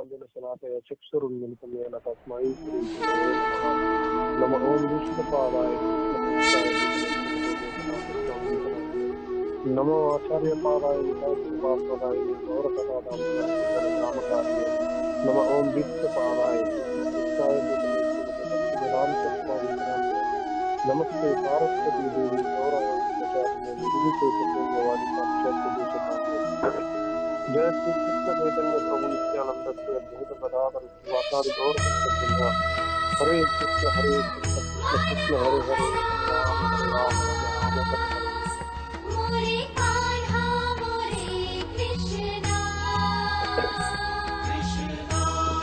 ज्ञानाञ्जनशलाकया चक्षुरुन्मिलितं येन तस्मै श्रीगुरवे नमः। नम ओं विष्णुपादाय कृष्णपक्षाय नमो आचार्यपादाय विकासोपाध्याय गौरकथादामकाय ग्रामकार्ये नम ओं दीप्तपादाय कृष्णपक्षाय भूतले नमस्ते सारस्वती देवी गौरवाणी प्रचारिणे निर्विशेष शून्यवादी पाश्चात्य देशतारिणे जय श्री कृष्ण चैतन्य प्रभु नित्यानंद श्री अद्वैत गदाधर शिवासादि गौर भक्तवृंद हरे कृष्ण कृष्ण कृष्ण हरे हरे हरे राम राम हरे हरे।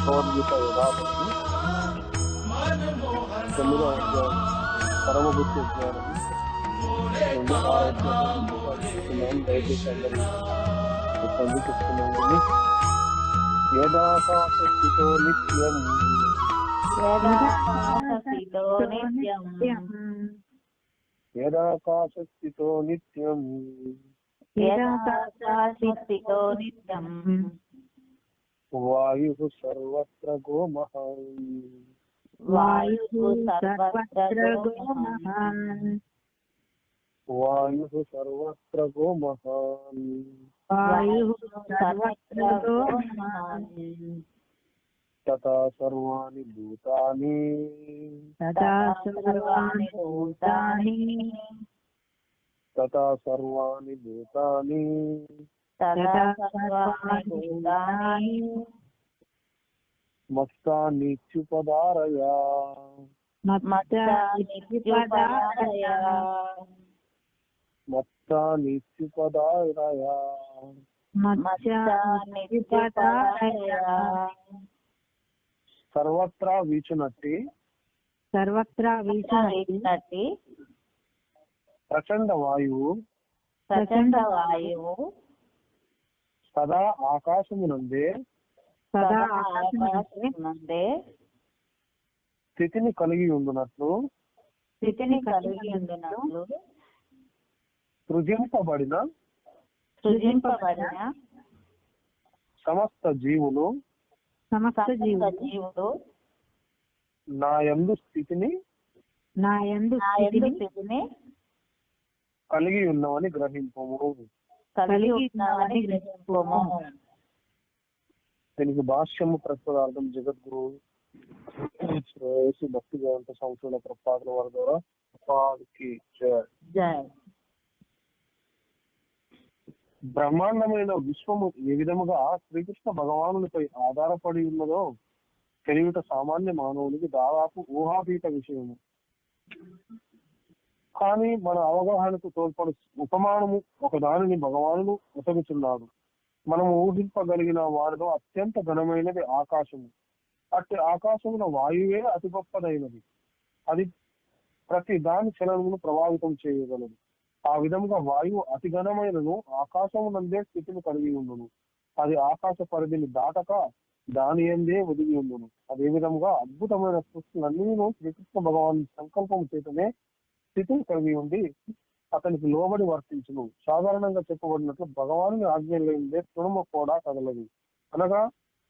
భగవద్గీత యథాతథము 9వ అధ్యాయం పరమగుప్త జ్ఞానము నుండి సారస్వతం దయచేసి అందరూ సంధిస్తున్నాము. యథాకాశస్థితో నిత్యం యథాకాశస్థితో నిత్యం వాయుః సర్వత్ర గోమహాన్ వాయుః సర్వత్ర గోమహాన్ తథా సర్వాణి భూతాని తథా సర్వాణి భూతాని మత్తానిత్యుపదారయా సర్వత్రా వీచునట్టి ప్రచండ వాయువు సదా ఆకాశమునందే స్థితిని కలిగి ఉండునట్లు సృజింపబడిన సమస్త జీవులు నా యందు స్థితిని కలిగి ఉన్నామని గ్రహింపము. దీనికి భాష్యము ప్రతిపదార్థం జగద్గురు శ్రేయసి భక్తి జయంత సంవత్సరాల ప్రపాదన వారి ద్వారా ఉపాధికి బ్రహ్మాండమైన విశ్వము ఏ విధముగా శ్రీకృష్ణ భగవానునిపై ఆధారపడి ఉన్నదో తెలియట సామాన్య మానవునికి దాదాపు ఊహాతీత విషయము. కానీ మన అవగాహనకు తోడ్పడు ఉపమానము ఒక దానిని భగవానుడు ఉతగుచున్నాడు. మనము ఊహింపగలిగిన వారిలో అత్యంత ఘనమైనది ఆకాశము. అట్టి ఆకాశమున వాయువే అతి గొప్పదైనది. అది ప్రతి దాని చలనమును ప్రభావితం చేయగలదు. ఆ విధంగా వాయువు అతి ఘనమైనను ఆకాశమునందే స్థితిని కలిగి ఉండును. అది ఆకాశ పరిధిని దాటక దాని ఎందే ఒదిగి ఉండును. అదే విధముగా అద్భుతమైన సృష్టిలన్నీ శ్రీకృష్ణ భగవాన్ సంకల్పం చేతనే స్థితిని కలిగి ఉండి అతనికి లోబడి వర్తించును. సాధారణంగా చెప్పబడినట్లు భగవాను ఆజ్ఞ లేనిదే తృణము కూడా కదలదు. అనగా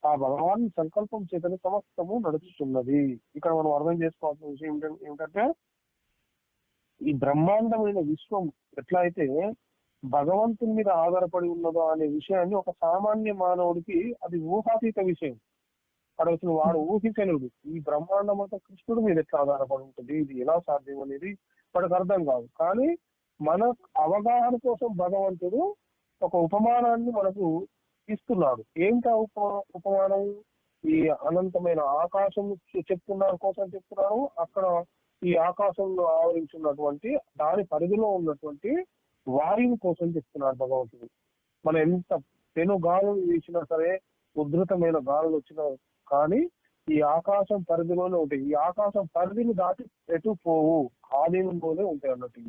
ఆ భగవాన్ సంకల్పం చేతనే సమస్తము నడుచుతున్నది. ఇక్కడ మనం అర్థం చేసుకోవాల్సిన విషయం ఏమిటంటే ఈ బ్రహ్మాండమైన విశ్వం ఎట్లా అయితే భగవంతుని మీద ఆధారపడి ఉన్నదో అనే విషయాన్ని ఒక సామాన్య మానవుడికి అది ఊహాతీత విషయం. అక్కడ వచ్చిన వాడు ఊహించలేడు. ఈ బ్రహ్మాండం అంతా కృష్ణుడి మీద ఎట్లా ఆధారపడి ఉంటుంది, ఇది ఎలా సాధ్యం అనేది వాడికి అర్థం కాదు. కానీ మన అవగాహన కోసం భగవంతుడు ఒక ఉపమానాన్ని మనకు ఇస్తున్నాడు. ఏంటి ఉపమానం? ఈ అనంతమైన ఆకాశం చెప్తున్నారు కోసం చెప్తున్నాడు. అక్కడ ఈ ఆకాశంలో ఆవరించున్నటువంటి దాని పరిధిలో ఉన్నటువంటి వాయువు కోసం చెప్తున్నాడు భగవంతుడు. మనం ఎంత పెను గాలులు వీసినా సరే, ఉధృతమైన గాలులు వచ్చినా కానీ ఈ ఆకాశం పరిధిలోనే ఉంటాయి. ఈ ఆకాశం పరిధిని దాటి ఎటు పోవు, ఆధీనంలోనే ఉంటాయి అన్నట్టు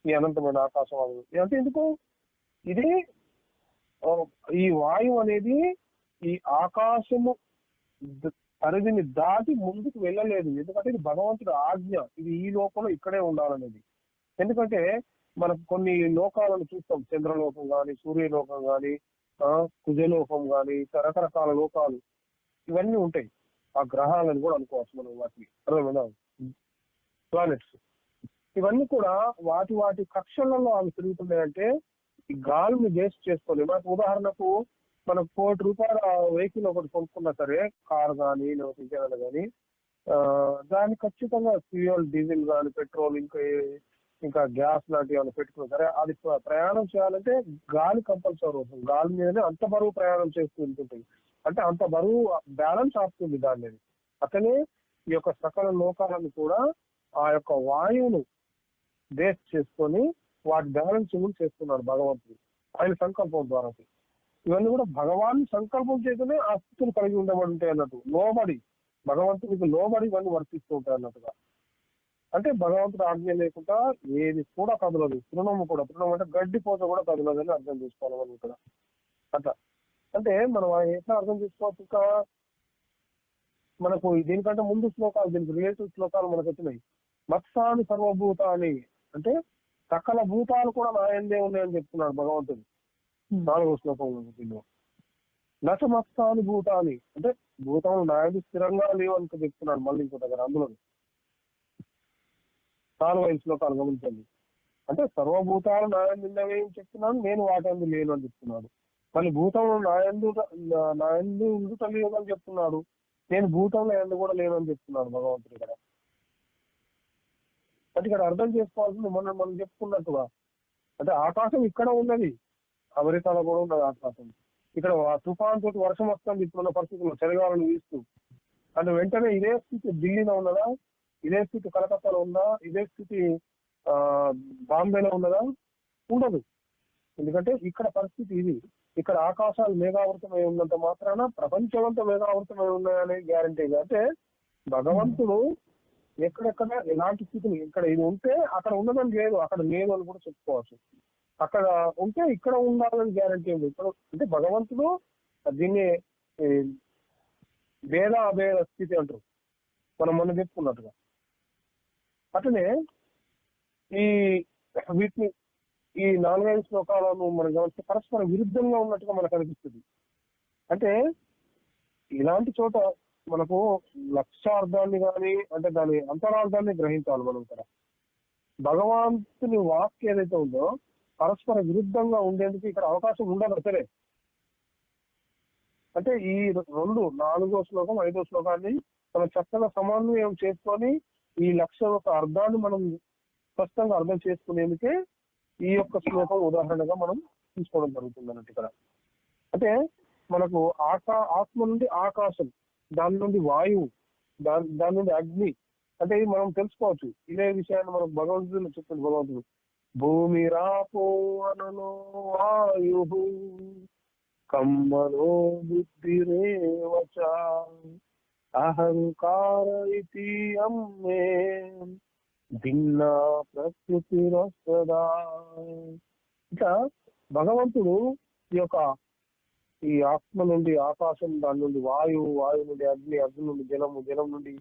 ఈ అనంతమైన ఆకాశం. అంటే ఎందుకు ఇది ఈ వాయువు అనేది ఈ ఆకాశము పరిధిని దాటి ముందుకు వెళ్ళలేదు. ఎందుకంటే ఇది భగవంతుడి ఆజ్ఞ. ఇది ఈ లోకంలో ఇక్కడే ఉండాలనేది. ఎందుకంటే మనకు కొన్ని లోకాలను చూస్తాం, చంద్రలోకం కానీ, సూర్యలోకం కానీ, కుజలోకం కానీ, రకరకాల లోకాలు. ఇవన్నీ ఉంటాయి. ఆ గ్రహాలను కూడా అనుకోవచ్చు మనం వాటిని, అర్థమైందా? ప్లానెట్స్ ఇవన్నీ కూడా వాటి వాటి కక్షలలో అవి తిరుగుతున్నాయంటే ఈ గాలిని బేస్ చేసుకొని, మనకు ఉదాహరణకు మనకు ₹1,00,00,000 వెహికల్ ఒకటి కొనుక్కున్నా సరే, కార్ కానీ లేకపోతే ఇంకేదైనా కానీ, దాన్ని ఖచ్చితంగా ఫ్యూయల్, డీజిల్ కానీ, పెట్రోల్, ఇంకా గ్యాస్ లాంటివి ఏమైనా పెట్టుకున్నా సరే, అది ప్రయాణం చేయాలంటే గాలి కంపల్సరీ అవుతుంది. గాలి మీదనే అంత బరువు ప్రయాణం చేస్తూ ఉంటుంటుంది. అంటే అంత బరువు బ్యాలెన్స్ ఆపుతుంది దాని మీద. అతనే ఈ యొక్క సకల లోకాలను కూడా ఆ యొక్క వాయువును బేస్ చేసుకొని వాటి బ్యాలెన్సింగ్ చేస్తున్నాడు భగవంతుడు ఆయన సంకల్పం ద్వారా. ఇవన్నీ కూడా భగవాన్ సంకల్పం చేతనే ఆ స్థితులు కలిగి ఉండబడి ఉంటాయి అన్నట్టు. లోబడి భగవంతుడికి లోబడి ఇవన్నీ వర్తిస్తూ ఉంటాయి అన్నట్టుగా. అంటే భగవంతుడు ఆజ్ఞ లేకుండా ఏది కూడా కదలదు. తృణము అంటే గడ్డి పోత కూడా కదలదు అని అర్థం చేసుకోవాలి మనం ఇక్కడ. అట్లా అంటే మనం ఎట్లా అర్థం చేసుకోవచ్చు? ఇంకా మనకు దీనికంటే ముందు శ్లోకాలు, దీనికి రిలేటివ్ శ్లోకాలు మనకు వచ్చినాయి. మత్సాని సర్వభూతాన్ని అంటే సకల భూతాలు కూడా నా యందే ఉన్నాయని చెప్తున్నాడు భగవంతుడు 4వ శ్లోకంలో. నచమత్సాని భూతాన్ని అంటే భూతములు నా యందు స్థిరంగా లేవు అని చెప్తున్నాడు మళ్ళీ ఇంకో దగ్గర. అందులో 4-5 శ్లోకాలు గమనించండి. అంటే సర్వభూతాలు నా యందు ఉన్నవి అని చెప్తున్నాను, నేను వాటి యందు లేను అని చెప్తున్నాడు. మళ్ళీ భూతములు నా యందు ఉండుట లేదు అని చెప్తున్నాడు, నేను భూతంలో యందు కూడా లేను అని చెప్తున్నాడు భగవంతుడు ఇక్కడ. అంటే ఇక్కడ అర్థం చేసుకోవాల్సింది మనం చెప్పుకున్నట్టుగా, అంటే ఆకాశం ఇక్కడ ఉన్నది, అమెరికాలో కూడా ఉన్నది ఆకాశం. ఇక్కడ తుఫాన్ తోటి వర్షం వస్తుంది ఇప్పుడున్న పరిస్థితుల్లో, చలిగాలను వీస్తూ. అంటే వెంటనే ఇదే స్థితి ఢిల్లీలో ఉన్నదా, ఇదే స్థితి కలకత్తాలో ఉందా, ఇదే స్థితి బాంబేలో ఉన్నదా? ఉండదు. ఎందుకంటే ఇక్కడ పరిస్థితి ఇది. ఇక్కడ ఆకాశాలు మేఘావృతమై ఉన్నంత మాత్రాన ప్రపంచమంతా మేఘావృతమై ఉన్నాయనే గ్యారంటీ. అంటే భగవంతుడు ఎక్కడెక్కడ ఎలాంటి స్థితిని, ఇక్కడ ఇది ఉంటే అక్కడ ఉండదని లేదు, అక్కడ లేదు అని కూడా చెప్పుకోవచ్చు. అక్కడ ఉంటే ఇక్కడ ఉండాలని గ్యారంటీ ఉంది. ఇక్కడ అంటే భగవంతుడు దీన్ని భేద అభేద స్థితి అంటారు మనం చెప్పుకున్నట్టుగా. అట్లనే ఈ వీటిని ఈ 4-5 శ్లోకాలను మనం గమనిస్తే పరస్పర విరుద్ధంగా ఉన్నట్టుగా మనకు అనిపిస్తుంది. అంటే ఇలాంటి చోట మనకు లక్ష్యార్థాన్ని కానీ అంటే దాని అంతరార్థాన్ని గ్రహించాలి మనం ఇక్కడ. భగవంతుని వాక్ ఏదైతే ఉందో పరస్పర విరుద్ధంగా ఉండేందుకు ఇక్కడ అవకాశం ఉండదు అసలే. అంటే ఈ 4వ శ్లోకం 5వ శ్లోకాన్ని మనం చక్కగా సమన్వయం చేసుకొని ఈ లక్ష్యం యొక్క అర్థాన్ని మనం స్పష్టంగా అర్థం చేసుకునేందుకే ఈ యొక్క శ్లోకం ఉదాహరణగా మనం తీసుకోవడం జరుగుతుంది అన్నట్టు ఇక్కడ. అంటే మనకు ఆత్మ నుండి ఆకాశం, దాని నుండి వాయువు, దాని నుండి అగ్ని. అంటే ఇది మనం తెలుసుకోవచ్చు. ఇదే విషయాన్ని మనకు భగవంతుడు చెప్తుంది. భగవంతుడు భూమి రాపో అనలో వాయు కమ్మనో బుద్ధిరేవచ అహంకార ఇతి అమ్మే భిన్న ప్రకృతి రసదా. ఇట్లా భగవంతుడు ఈ ఆత్మ నుండి ఆకాశం, దాని నుండి వాయువు, వాయువు నుండి అగ్ని, అగ్ని నుండి జలము, జలం నుండి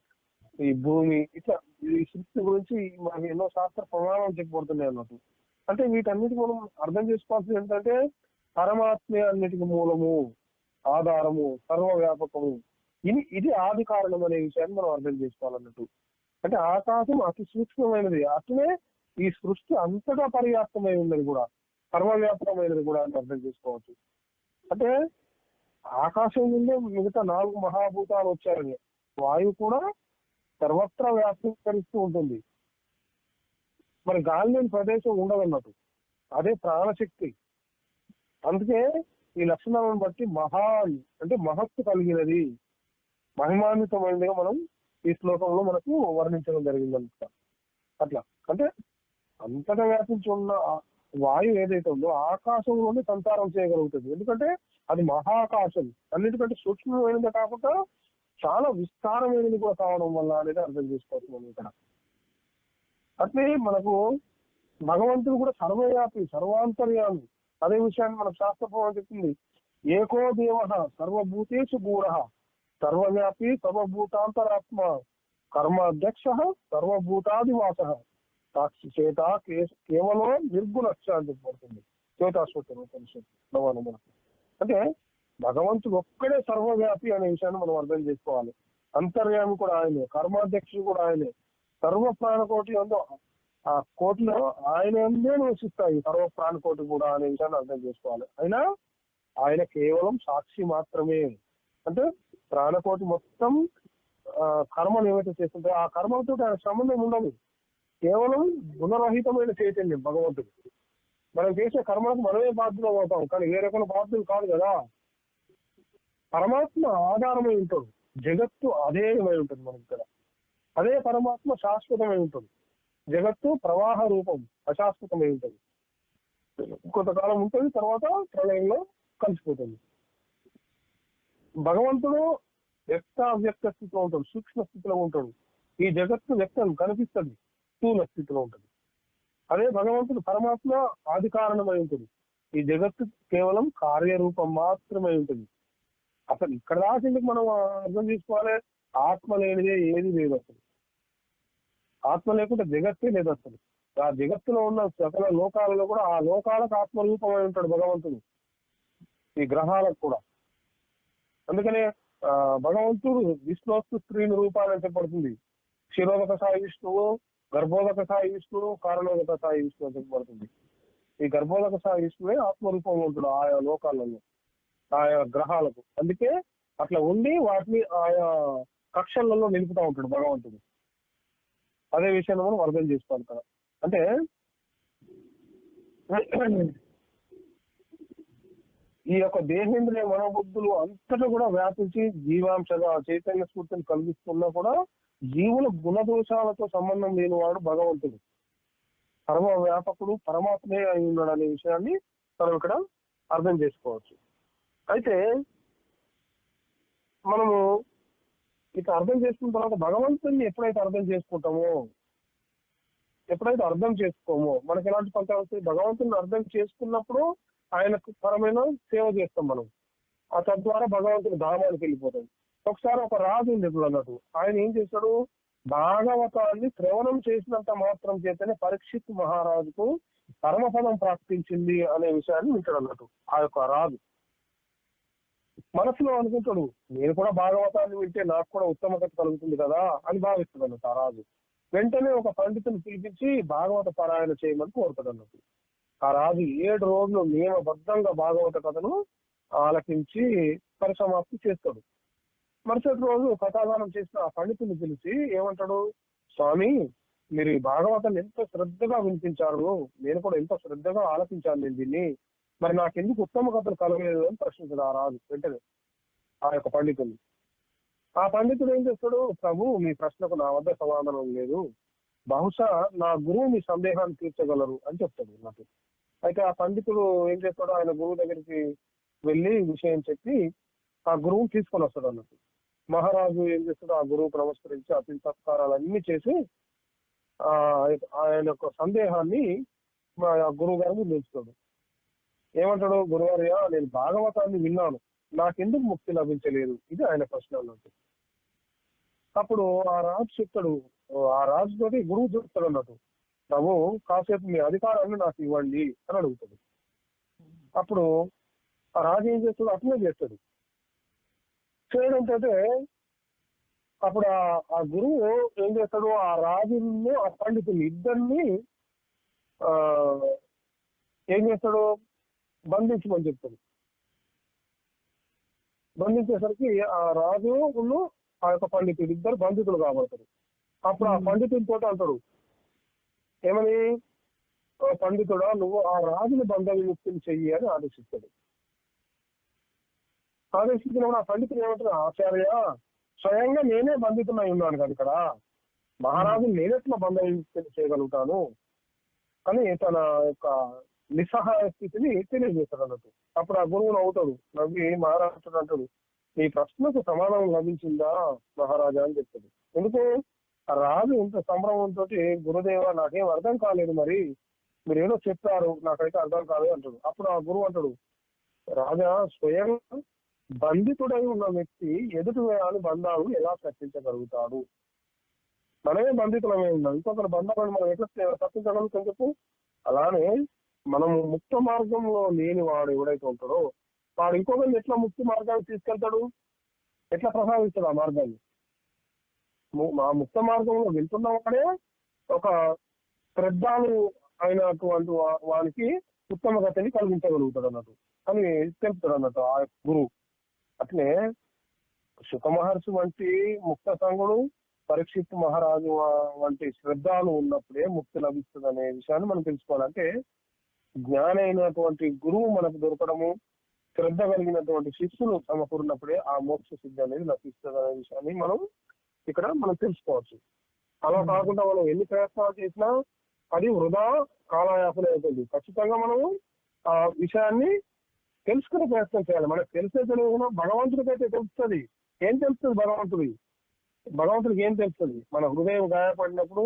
ఈ భూమి, ఇట్లా ఈ సృష్టి గురించి మనకి ఎన్నో శాస్త్ర ప్రమాణాలు చెప్పబడుతున్నాయి అన్నట్టు. అంటే వీటన్నిటికి మనం అర్థం చేసుకోవాల్సింది ఏంటంటే పరమాత్మే అన్నిటికి మూలము, ఆధారము, సర్వవ్యాపకము, ఇది ఆది కారణం అనే విషయాన్ని మనం అర్థం చేసుకోవాలన్నట్టు. అంటే ఆకాశం అతి సూక్ష్మమైనది, అట్లనే ఈ సృష్టి అంతటా పర్యాప్తమై ఉన్నది కూడా, సర్వవ్యాపకమైనది కూడా అని అర్థం చేసుకోవచ్చు. అంటే ఆకాశం నుండే మిగతా 4 మహాభూతాలు వచ్చాయని, వాయువు కూడా సర్వత్రా వ్యాప్తీకరిస్తూ ఉంటుంది. మరి గాలి లేని ప్రదేశం ఉండదన్నట్టు, అదే ప్రాణశక్తి. అందుకే ఈ లక్షణాలను బట్టి అంటే మహత్తు కలిగినది, మహిమాన్వితమైనదిగా మనం ఈ శ్లోకంలో మనకు వర్ణించడం జరిగిందన్నమాట. అట్లా అంటే అంతటా వ్యాపించి ఉన్న వాయువు ఏదైతే ఉందో ఆకాశంలోనే సంచారం చేయగలుగుతుంది. ఎందుకంటే అది మహాకాశం, అన్నిటికంటే సూక్ష్మమైనది కాకుండా చాలా విస్తారమైనది కూడా కావడం వల్ల అనేది అర్థం చేసుకోవచ్చు మనం ఇక్కడ. అట్లే మనకు భగవంతుడు కూడా సర్వవ్యాపి, సర్వాంతర్యామి. అదే విషయాన్ని మన శాస్త్రపూర్వం చెప్తుంది. ఏకో దేవ సర్వభూతేషు గూఢ సర్వవ్యాపి సర్వభూతాంతరాత్మ కర్మాధ్యక్ష సర్వభూతాదివాస సాక్షి చేత కేవలం నిర్గుణక్ష అని చెప్పబడుతుంది చేతాశ్వత మనకు. అంటే భగవంతుడు ఒక్కడే సర్వవ్యాపి అనే విషయాన్ని మనం అర్థం చేసుకోవాలి. అంతర్యామి కూడా ఆయనే, కర్మాధ్యక్షుడు కూడా ఆయనే. సర్వ ప్రాణకోటి ఉందో ఆ కోటిలో ఆయన ఎందే నివసిస్తాయి సర్వ ప్రాణకోటి కూడా అనే విషయాన్ని అర్థం చేసుకోవాలి. అయినా ఆయన కేవలం సాక్షి మాత్రమే. అంటే ప్రాణకోటి మొత్తం కర్మలు ఏవైతే చేస్తుంటే ఆ కర్మలతో ఆయన సంబంధం ఉండదు. కేవలం గుణరహితమైన చైతన్యం భగవంతుడు. మనం చేసే కర్మలకు మనమే బాధ్యులు అవుతాం, కానీ వేరే కొన్ని బాధ్యులు కాదు కదా. పరమాత్మ ఆధారమై ఉంటాడు, జగత్తు అధేయమై ఉంటుంది మనకి ఇక్కడ. అదే పరమాత్మ శాశ్వతమై ఉంటుంది. జగత్తు ప్రవాహ రూపం, అశాశ్వతమై ఉంటుంది. కొంతకాలం ఉంటుంది, తర్వాత ప్రళయంలో కలిసిపోతుంది. భగవంతుడు వ్యక్త అవ్యక్త స్థితిలో ఉంటాడు, సూక్ష్మ స్థితిలో ఉంటాడు. ఈ జగత్తు వ్యక్తం కనిపిస్తుంది, స్థూల స్థితిలో ఉంటుంది. అదే భగవంతుడు పరమాత్మ ఆది కారణమై ఉంటుంది. ఈ జగత్తు కేవలం కార్యరూపం మాత్రమే ఉంటుంది. అసలు ఇక్కడ దాకా మనం అర్థం చేసుకోవాలి, ఆత్మ లేనిదే ఏది లేదు అసలు. ఆత్మ లేకుంటే జగత్తే లేదు అసలు. ఆ జగత్తులో ఉన్న సకల లోకాలలో కూడా ఆ లోకాలకు ఆత్మరూపమై ఉంటాడు భగవంతుడు, ఈ గ్రహాలకు కూడా. అందుకనే భగవంతుడు విష్ణువస్తు స్త్రీని రూపాలని చెప్పబడుతుంది. క్షీరోదక సాయి విష్ణువు, గర్భోదక సాయి విష్ణువు, కారణోదక సాయి విష్ణువు అని చెప్పబడుతుంది. ఈ గర్భోదక సాయి విష్ణువే ఆత్మరూపంలో ఉంటాడు ఆయా లోకాలలో, ఆయా గ్రహాలకు. అందుకే అట్లా ఉండి వాటిని ఆయా కక్షలలో నిలుపుతూ ఉంటాడు భగవంతుడు. అదే విషయాన్ని మనం అర్థం చేసుకోవాలి కదా. అంటే ఈ యొక్క దేహేంద్రియ మనోబుద్ధులు అంతటా కూడా వ్యాపించి జీవాంశగా చైతన్య స్ఫూర్తిని కలిగిస్తున్నా కూడా జీవుల గుణదోషాలతో సంబంధం లేనివాడు భగవంతుడు. సర్వ వ్యాపకుడు పరమాత్మే అయి ఉన్నాడు అనే విషయాన్ని మనం ఇక్కడ అర్థం చేసుకోవచ్చు. అయితే మనము ఇక అర్థం చేసుకున్న తర్వాత భగవంతుడిని ఎప్పుడైతే అర్థం చేసుకోమో మనకి ఎలాంటి ఫలితాలు వస్తాయి? భగవంతుని అర్థం చేసుకున్నప్పుడు ఆయనకు పరమైన సేవ చేస్తాం మనం. తద్వారా భగవంతుని ధామానికి వెళ్ళిపోతాం. ఒకసారి ఒక రాజు ఉండేప్పుడు అన్నట్టు, ఆయన ఏం చేశాడు, భాగవతాన్ని శ్రవణం చేసినంత మాత్రం చేతనే పరీక్షిత్ మహారాజుకు పరమపదం ప్రాప్తించింది అనే విషయాన్ని వింటాడు అన్నట్టు. ఆ యొక్క రాజు మనసులో అనుకుంటాడు, నేను కూడా భాగవతాన్ని వింటే నాకు కూడా ఉత్తమ గతి కలుగుతుంది కదా అని భావిస్తాడు అన్నట్టు ఆ రాజు. వెంటనే ఒక పండితుని పిలిపించి భాగవత పారాయణ చేయమని కోరుతాడు అన్నట్టు. ఆ రాజు 7 రోజులు నియమబద్ధంగా భాగవత కథను ఆలకించి పరిసమాప్తి చేస్తాడు. మరుసటి రోజు కథాగానం చేసిన ఆ పండితుని పిలిచి ఏమంటాడు, స్వామి మీరు ఈ భాగవతాన్ని ఎంతో శ్రద్ధగా వినిపించారు, నేను కూడా ఎంతో శ్రద్ధగా ఆలకించాను నేను దీన్ని, మరి నాకెందుకు ఉత్తమ కథలు కలగలేదు అని ప్రశ్నించాడు ఆ రాజు వెంటనే ఆ యొక్క పండితుడిని. ఆ పండితుడు ఏం చేస్తాడు, ప్రభు మీ ప్రశ్నకు నా వద్ద సమాధానం లేదు, బహుశా నా గురువు మీ సందేహాన్ని తీర్చగలరు అని చెప్తాడు నాకు. అయితే ఆ పండితుడు ఏం చేస్తాడు, ఆయన గురువు దగ్గరికి వెళ్ళి విషయం చెప్పి ఆ గురువుని తీసుకొని వస్తాడు అన్నట్టు. మహారాజు ఏం చేస్తాడు, ఆ గురువుకు నమస్కరించి అతిథి సత్కారాలన్నీ చేసి ఆయన యొక్క సందేహాన్ని ఆ గురువు గారిని నిలుస్తాడు. ఏమంటాడు, గురువర్య నేను భాగవతాన్ని విన్నాను, నాకెందుకు ముక్తి లభించలేదు, ఇది ఆయన ప్రశ్న అన్నట్టు. అప్పుడు ఆ రాజు చెప్తాడు, ఆ రాజుతోటి గురువు చెప్తాడు అన్నట్టు, ప్రభు కాసేపు మీ అధికారాన్ని నాకు ఇవ్వండి అని అడుగుతాడు. అప్పుడు ఆ రాజు ఏం చేస్తాడు, అట్లనే చేస్తాడు. చేయడంతో అప్పుడు ఆ గురువు ఏం చేస్తాడు, ఆ రాజుని ఆ పండితుని ఇద్దరిని ఏం చేస్తాడు, బంధించమని చెప్తాడు. బంధించేసరికి ఆ రాజును ఆ యొక్క పండితుడు ఇద్దరు బంధితులు కాబడతారు. అప్పుడు ఆ పండితుడితో అంటాడు ఏమని, పండితుడా నువ్వు ఆ రాజుని బంధ విముక్తిని చెయ్యి అని ఆదేశిస్తాడు. ఆదేశించినప్పుడు ఆ పండితుడు ఏమంటారు, ఆచార్య స్వయంగా నేనే బంధితున్నై ఉన్నాను కదా ఇక్కడ, మహారాజుని నేనెట్లా బంధ విముక్తిని చేయగలుగుతాను అని తన యొక్క నిస్సహాయ స్థితిని తెలియజేస్తాడు అన్నట్టు. అప్పుడు ఆ గురువు నవ్వుతాడు, నవ్వి మహారాజుడు అంటాడు, ఈ ప్రశ్నకు సమాధానం లభించిందా మహారాజా అని చెప్తాడు. ఎందుకు, ఆ రాజు ఇంత సంభ్రమంతో గురుదేవ నాకేం అర్థం కాలేదు, మరి మీరు ఏదో చెప్పారు నాకైతే అర్థం కాలేదు అంటాడు. అప్పుడు ఆ గురువు అంటాడు, రాజా స్వయం బంధితుడై ఉన్న వ్యక్తి ఎదుటి వేయాలి బంధాలు ఎలా చర్చించగలుగుతాడు? మనమే బంధితులమే ఉన్నాం, ఇంకొకరు బంధాలను మనం ఎట్లా తప్పించగలుగుతాం చెప్పు. అలానే మనము ముక్త మార్గంలో లేని వాడు ఎవడైతే ఉంటాడో, వాడు ఇంకొకరిని ఎట్లా ముక్తి మార్గానికి తీసుకెళ్తాడు, ఎట్లా ప్రసాదిస్తాడు ఆ మార్గాన్ని? ఆ ముక్త మార్గంలో వెళ్తున్న వాడే ఒక శ్రద్ధాలు అయినటువంటి వానికి ఉత్తమ గతిని కలిగించగలుగుతాడు అన్నట్టు అని తెలుపుతాడు అన్నట్టు ఆ గురువు. అట్లే శుక మహర్షి వంటి ముక్త సంగుడు, పరీక్షిత్ మహారాజు వంటి శ్రద్ధాలు ఉన్నప్పుడే ముక్తి లభిస్తుంది అనే విషయాన్ని మనం తెలుసుకోవాలంటే జ్ఞాని అయినటువంటి గురువు మనకు దొరకడము, శ్రద్ధ కలిగినటువంటి శిష్యులు సమకూరినప్పుడే ఆ మోక్ష సిద్ధి అనేది లభిస్తుంది అనే విషయాన్ని ఇక్కడ మనం తెలుసుకోవచ్చు. అలా కాకుండా మనం ఎన్ని ప్రయత్నాలు చేసినా అది వృధా కాలయాపన అవుతుంది. ఖచ్చితంగా మనము ఆ విషయాన్ని తెలుసుకునే ప్రయత్నం చేయాలి. మనకు తెలిసే తెలియకుండా భగవంతుడికి అయితే తెలుస్తుంది. ఏం తెలుస్తుంది భగవంతుడికి ఏం తెలుస్తుంది? మన హృదయం గాయపడినప్పుడు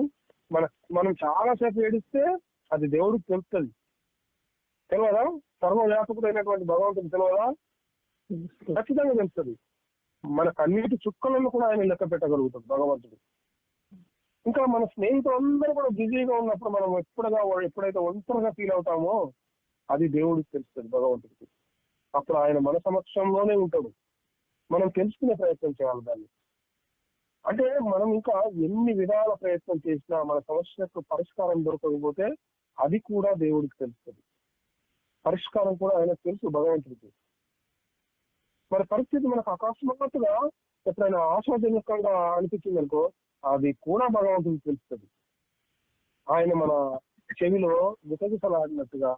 మనం చాలాసేపు ఏడిస్తే అది దేవుడికి తెలుస్తుంది. తెలియదా? సర్వవ్యాపకుడైనటువంటి భగవంతుడికి తెలియదా? ఖచ్చితంగా తెలుస్తుంది. మన కన్నీటి చుక్కలను కూడా ఆయన లెక్క పెట్టగలుగుతాడు భగవంతుడు. ఇంకా మన స్నేహితులందరూ కూడా బిజీగా ఉన్నప్పుడు మనం ఎప్పుడైతే ఒంటరిగా ఫీల్ అవుతామో అది దేవుడికి తెలుస్తుంది, భగవంతుడికి. అప్పుడు ఆయన మన సమక్షంలోనే ఉంటాడు. మనం తెలుసుకునే ప్రయత్నం చేయాలి దాన్ని. అంటే మనం ఇంకా ఎన్ని విధాల ప్రయత్నం చేసినా మన సమస్యకు పరిష్కారం దొరకకపోతే అది కూడా దేవుడికి తెలుస్తుంది. పరిష్కారం కూడా ఆయనకు తెలుసు భగవంతుడికి. మరి పరిస్థితి మనకు అకస్మాత్తుగా ఎప్పుడైనా ఆశాజనకంగా అనిపించింది అనుకో అది కూడా భగవంతుడికి తెలుస్తుంది. ఆయన మన చెవిలో గుసగుసలాడినట్టుగా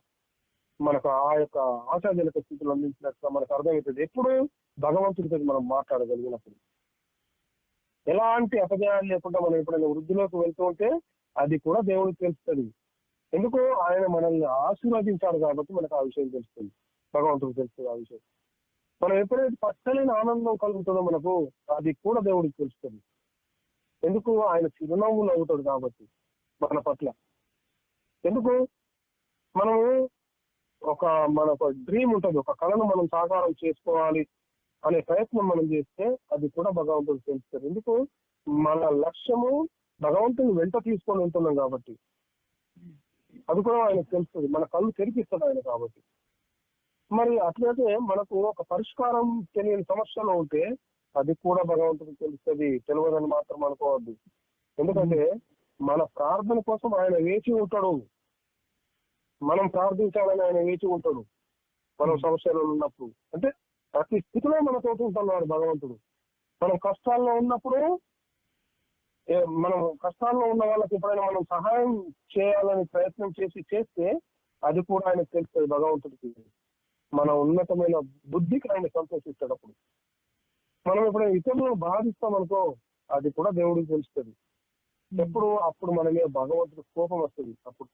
మనకు ఆ యొక్క ఆశాజనక స్థితులు అందించినట్టుగా మనకు అర్థమవుతుంది ఎప్పుడు భగవంతుడితో మనం మాట్లాడగలిగినప్పుడు. ఎలాంటి అపజయాలు లేకుండా మనం ఎప్పుడైనా వృద్ధిలోకి వెళ్తూ ఉంటే అది కూడా దేవుడికి తెలుస్తుంది. ఎందుకు? ఆయన మనల్ని ఆశీర్వదించాడు కాబట్టి మనకు ఆ విషయం తెలుస్తుంది, భగవంతుడికి తెలుస్తుంది ఆ విషయం. మనం ఎప్పుడైతే పట్టలేని ఆనందం కలుగుతుందో మనకు అది కూడా దేవుడికి తెలుస్తుంది. ఎందుకు? ఆయన చిరునవ్వులు అవుతాడు కాబట్టి మన పట్ల. ఎందుకు? మనము మనకు డ్రీమ్ ఉంటుంది, ఒక కళను మనం సాకారం చేసుకోవాలి అనే ప్రయత్నం మనం చేస్తే అది కూడా భగవంతుడికి తెలుస్తుంది. ఎందుకు? మన లక్ష్యము భగవంతుని వెంట తీసుకొని ఉంటున్నాం కాబట్టి అది కూడా ఆయనకు తెలుస్తుంది. మన కళ్ళు తెరిపిస్తుంది ఆయన కాబట్టి. మరి అట్లయితే మనకు ఒక పరిష్కారం తెలియని సమస్యలో ఉంటే అది కూడా భగవంతుడికి తెలుస్తుంది. తెలియదని మాత్రం అనుకోవద్దు. ఎందుకంటే మన ప్రార్థన కోసం ఆయన వేచి ఉంటాడు. మనం ప్రార్థించాలని ఆయన వేచి ఉంటాడు మనం సమస్యలో ఉన్నప్పుడు. అంటే ప్రతి స్థితిలో మనతో ఉంటున్నాడు భగవంతుడు. మనం కష్టాల్లో ఉన్నప్పుడు మనం కష్టాల్లో ఉన్న వాళ్ళకి ఎప్పుడైనా మనం సహాయం చేయాలని ప్రయత్నం చేస్తే అది కూడా ఆయనకు తెలుస్తుంది భగవంతుడికి. మన ఉన్నతమైన బుద్ధికి ఆయన సంతోషిస్తాడు. అప్పుడు మనం ఎప్పుడైనా ఇతరులను బాధిస్తామనుకో అది కూడా దేవుడికి తెలుస్తుంది. అప్పుడు మన మీద భగవంతుడి కోపం వస్తుంది. అప్పుడు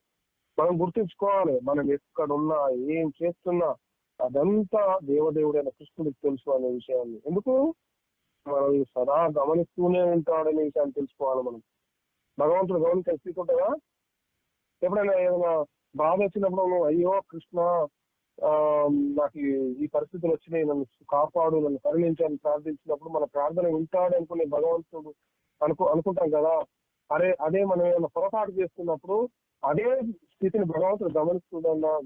మనం గుర్తించుకోవాలి, మనం ఎక్కడున్నా ఏం చేస్తున్నా అదంతా దేవదేవుడైన కృష్ణుడికి తెలుసు అనే విషయాన్ని. ఎందుకు? మనం సదా గమనిస్తూనే ఉంటాడనే విషయాన్ని తెలుసుకోవాలి. మనం భగవంతుడు గమనించే స్థితి ఉంటుందా? ఎప్పుడైనా ఏదైనా బాధ వచ్చినప్పుడు నువ్వు అయ్యో కృష్ణ నాకు ఈ పరిస్థితులు వచ్చినాయి, నన్ను కాపాడు, నన్ను కరుణించాలని ప్రార్థించినప్పుడు మన ప్రార్థన వింటాడు అనుకునే భగవంతుడు అనుకుంటాం కదా. అదే మనం ఏమైనా పొరపాటు చేస్తున్నప్పుడు అదే స్థితిని భగవంతుడు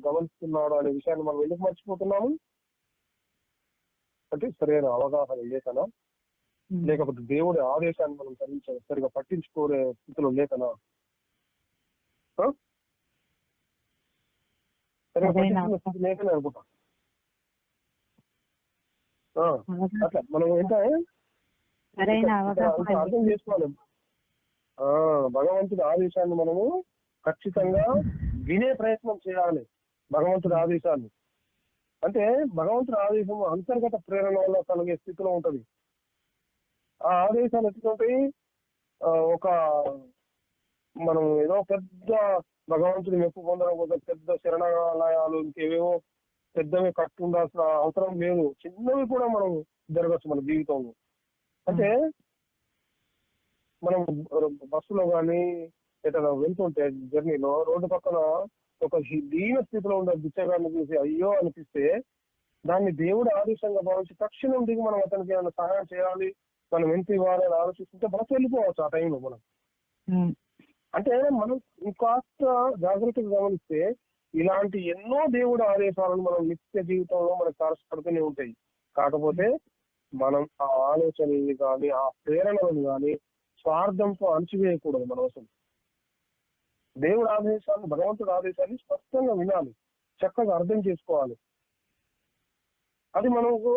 గమనిస్తున్నాడు అనే విషయాన్ని మనం ఎందుకు మర్చిపోతున్నాము? అంటే సరైన అవగాహన లేకనా, లేకపోతే దేవుడి ఆదేశాన్ని మనం సరిగా పట్టించుకోలే స్థితిలో లేకనా? లేకనే అనుకుంటా. అట్లా మనం అర్థం చేసుకోవాలి. భగవంతుడి ఆదేశాన్ని మనము ఖచ్చితంగా వినే ప్రయత్నం చేయాలి. భగవంతుడి ఆదేశాన్ని అంటే భగవంతుడి ఆదేశం అంతర్గత ప్రేరణ వల్ల కలిగే స్థితిలో ఉంటది. ఆ ఆదేశాలు ఎత్తుకుంటాయి. మనం ఏదో పెద్ద భగవంతుడి మెప్పు పొందడం కోసం పెద్ద శరణాలయాలు ఇంకేవేవో పెద్దవి కట్టుండాల్సిన అవసరం లేదు. చిన్నవి కూడా మనం జరగచ్చు మన జీవితంలో. అంటే మనం బస్సులో కానీ ఎట్లా వెళ్తుంటే జర్నీలో రోడ్డు పక్కన ఒక దీన స్థితిలో ఉండే బిచ్చగాన్ని చూసి అయ్యో అనిపిస్తే దాన్ని దేవుడు ఆదేశంగా భావించి తక్షణం దిగి మనం అతనికి ఏమైనా సహాయం చేయాలి, మనం ఎంత ఇవ్వాలి అని ఆలోచిస్తుంటే బస్సు వెళ్ళిపోవచ్చు ఆ టైంలో మనం. అంటే మనం ఇంకాస్త జాగ్రత్తగా గమనిస్తే ఇలాంటి ఎన్నో దేవుడి ఆదేశాలను మనం నిత్య జీవితంలో మనకు తారసపడుతూనే ఉంటాయి. కాకపోతే మనం ఆ ఆలోచనల్ని కానీ ఆ ప్రేరణలను కానీ స్వార్థంతో అణచివేయకూడదు. మనం అసలు దేవుడి ఆదేశాలు, భగవంతుడి ఆదేశాన్ని స్పష్టంగా వినాలి, చక్కగా అర్థం చేసుకోవాలి. అది మనకు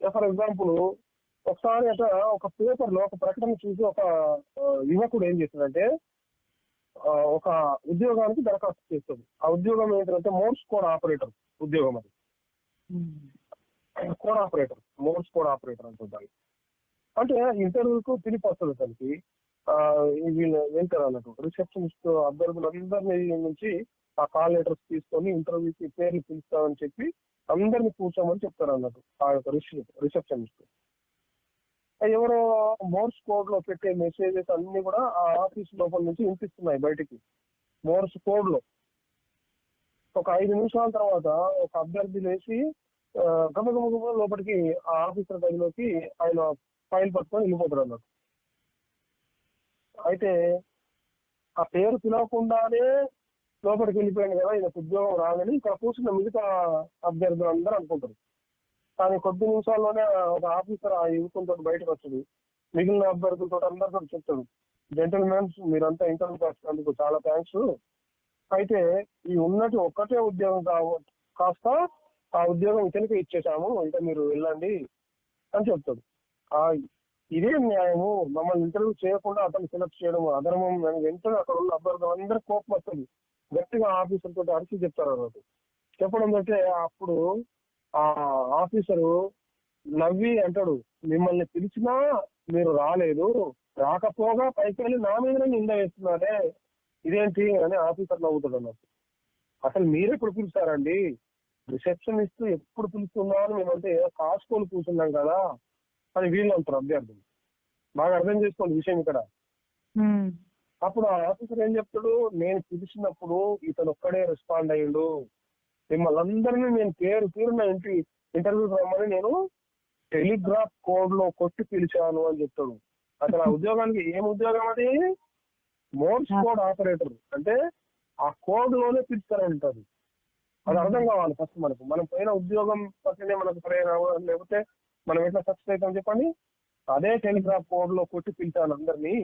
ఫర్ ఎగ్జాంపుల్ ఒకసారి అట్లా ఒక పేపర్ లో ఒక ప్రకటన చూసి ఒక యువకుడు ఏం చేస్తాడంటే ఒక ఉద్యోగానికి దరఖాస్తు చేస్తుంది. ఆ ఉద్యోగం ఏంటంటే మోర్స్ కోడ్ ఆపరేటర్ ఉద్యోగం. అది code operator, Morse code operator అంటుంటారు. అంటే ఇంటర్వ్యూకు పిలిపి వస్తుంది తనకి. వీళ్ళు వెళ్తారు అన్నట్టు రిసెప్షనిస్ట్ అభ్యర్థులందరినీ నుంచి ఆ కాల్ లెటర్స్ తీసుకొని ఇంటర్వ్యూకి పేర్లు పిలుస్తామని చెప్పి అందరిని కూర్చోమని చెప్తారు అన్నట్టు ఆ యొక్క రిసెప్షనిస్ట్. ఎవరో మోర్స్ కోడ్ లో పెట్టే మెసేజెస్ అన్ని కూడా ఆ ఆఫీస్ లోపల నుంచి వినిపిస్తున్నాయి బయటికి మోర్స్ కోడ్ లో. ఒక 5 నిమిషాల తర్వాత ఒక అభ్యర్థి లేచి గమగమ లోపలికి ఆ ఆఫీసర్ గదిలోకి ఆయన ఫైల్ పట్టుకొని వెళ్ళిపోతారు అన్నట్టు. అయితే ఆ పేరు పిలవకుండానే లోపలికి వెళ్ళిపోయాను కదా, ఇది ఉద్యోగం రాదని ఇక్కడ కూర్చున్న మిగతా అభ్యర్థులు అందరూ అనుకుంటారు. కానీ కొద్ది నిమిషాల్లోనే ఒక ఆఫీసర్ ఆ యువకులతో బయటకు వస్తుంది. మిగిలిన అభ్యర్థులతో అందరితో చెప్తాడు, జెంటల్మెన్స్ మీరంతా ఇంటర్వ్యూకి వచ్చినందుకు చాలా థ్యాంక్స్. అయితే ఈ ఉన్నటి ఒక్కటే ఉద్యోగం కాస్త ఆ ఉద్యోగం ఇతనికి ఇచ్చేసాము, ఇంకా మీరు వెళ్ళండి అని చెప్తాడు. ఇదే న్యాయము, మమ్మల్ని ఇంటర్వ్యూ చేయకుండా అతను సెలెక్ట్ చేయడం అధర్మం అని వెంటనే అక్కడ ఉన్న అభ్యర్థులు అందరూ కోపం వస్తుంది. గట్టిగా ఆఫీసర్ తోటి అరిచి చెప్తారు అన్నట్టు. చెప్పడం అంటే అప్పుడు ఆ ఆఫీసరు నవ్వి అంటాడు, మిమ్మల్ని పిలిచినా మీరు రాలేదు, రాకపోగా పైకి వెళ్ళి నా మీదనే నింద వేస్తున్నారే, ఇదేంటి అని ఆఫీసర్ నవ్వుతాడు అన్నట్టు. అసలు మీరెప్పుడు పిలుస్తారండి, రిసెప్షనిస్ట్ ఎప్పుడు పిలుస్తున్నాను మేమంటే కాసుకొని కూర్చున్నాం కదా అని వీళ్ళు అంటారు అభ్యర్థులు. బాగా అర్థం చేసుకోండి విషయం ఇక్కడ. అప్పుడు ఆ ఆఫీసర్ ఏం చెప్తాడు, నేను పిలిచినప్పుడు ఇతను ఒక్కడే రెస్పాండ్ అయ్యిండు, మిమ్మల్ని అందరినీ నేను పేరు ఇంటర్వ్యూకి రమ్మని నేను టెలిగ్రాఫ్ కోడ్ లో కొట్టి పిలిచాను అని చెప్తాడు. అసలు ఆ ఉద్యోగానికి ఏం ఉద్యోగం అది? Morse code operator. అంటే ఆ కోడ్ లోనే పిలుస్తారంటారు. అది అర్థం కావాలి ఫస్ట్ మనకు. మనం పోయిన ఉద్యోగం పట్లనే మనకు లేకపోతే మనం ఎట్లా సక్సెస్ అవుతాం చెప్పండి. అదే టెలిగ్రాఫ్ కోడ్ లో కొట్టి పిలిచాను అందరినీ,